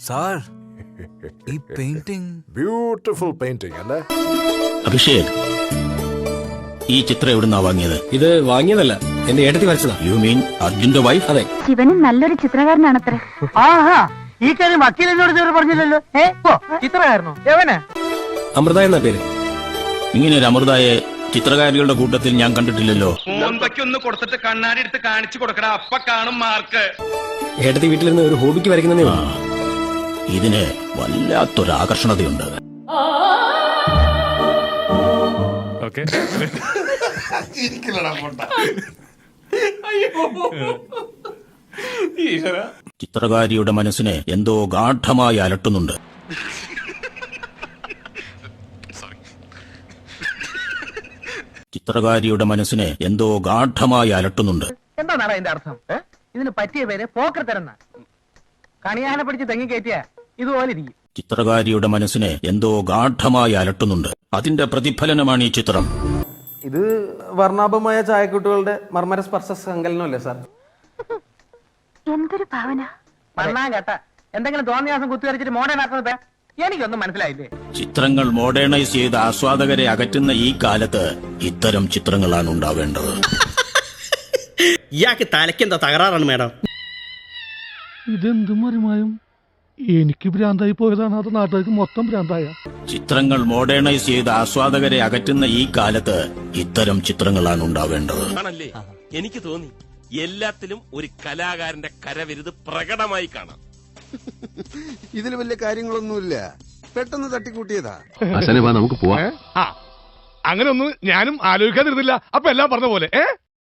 Sir ഈ painting beautiful painting അല്ലേ? അഭിഷേക്, ഈ ചിത്രം എവിടുന്നാ വാങ്ങിയത്? ഇത് വാങ്ങിയതല്ല, എന്റെ ഏട്ടത്തി വരച്ചതാ. യു മീൻ അർജുന്റെ വൈഫ്? അതെ. ശിവനും നല്ലൊരു ചിത്രകാരനാണത്രേ. ആഹാ, ഈ കാര്യം വക്കീലിനോട് ഇതുവരെ പറഞ്ഞില്ലല്ലോ. ചിത്രകാരനോ? എവനെ? അമൃത എന്ന പേര്. ഇങ്ങനെ ഒരു അമൃതയെ ചിത്രകാരികളുടെ കൂട്ടത്തിൽ ഞാൻ കണ്ടിട്ടില്ലല്ലോ. ഒന്ന് കൊടുത്തിട്ട് കണ്ണാടി എടുത്ത് കാണിച്ചു കൊടുക്കടാ, അപ്പ കാണും മാർക്ക്. ഏട്ടത്തി വീട്ടിലിരുന്ന് ഒരു ഹോബിക്ക് വരയ്ക്കുന്നതേ ആ, ഇതിന് വല്ലാത്തൊരു ആകർഷണതയുണ്ട്. ചിത്രകാരിയുടെ മനസ്സിനെ എന്തോ ഗാഢമായി അലട്ടുന്നുണ്ട്. ചിത്രകാരിയുടെ മനസ്സിനെ എന്തോ ഗാഢമായി അലട്ടുന്നുണ്ട്. എന്താണ് അതിന്റെ അർത്ഥം? ഇതിന് പറ്റിയ പേര് പോക്കർ തരുന്ന കണിയാനെ പിടിച്ച് തെങ്ങി കയറ്റിയ ഇതുപോലെ ഇരിക്കും. ചിത്രകാരിയുടെ മനസ്സിനെ എന്തോ ഗാഢമായി അലട്ടുന്നുണ്ട്. അതിന്റെ പ്രതിഫലനമാണ് ഈ ചിത്രം. ഇത് വർണ്ണാഭമായ ചായക്കുട്ടികളുടെ മർമ്മര സ്പർശ സങ്കലനമല്ലേ സാർ? എന്തൊരു ഭാവന. മണ്ണാൻ കേട്ട എന്തെങ്കിലും തോന്നിയാസം കുത്തിവരച്ചിട്ട് മോഡേൺ ആക്കുന്നത് എനിക്കൊന്നും മനസ്സിലായില്ലേ. ചിത്രങ്ങൾ മോഡേണൈസ് ചെയ്ത് ആസ്വാദകരെ അകറ്റുന്ന ഈ കാലത്ത് ഇത്തരം ചിത്രങ്ങളാണ് ഉണ്ടാവേണ്ടത്. ഇയാൾക്ക് തലയ്ക്കെന്താ തകരാറാണ് മേഡം? ഇതെന്തും മറിമായും എനിക്ക് ഭ്രാന്തായി പോയതാണ്, അത് നാട്ടുകാർക്ക് മൊത്തം ഭ്രാന്തായ. ചിത്രങ്ങൾ മോഡേണൈസ് ചെയ്ത് ആസ്വാദകരെ അകറ്റുന്ന ഈ കാലത്ത് ഇത്തരം ചിത്രങ്ങളാണ് ഉണ്ടാവേണ്ടത്. ആണല്ലേ? എനിക്ക് തോന്നി എല്ലാത്തിലും ഒരു കലാകാരന്റെ കരവിരുത് പ്രകടമായി കാണാം. ഇതിൽ വലിയ കാര്യങ്ങളൊന്നുമില്ല, പെട്ടെന്ന് തട്ടിക്കൂട്ടിയതാ. നമുക്ക് പോവാം. അങ്ങനെ ഒന്നും ഞാനും ആലോചിക്കാതിരുന്നില്ല. അപ്പൊ എല്ലാം പറഞ്ഞ പോലെ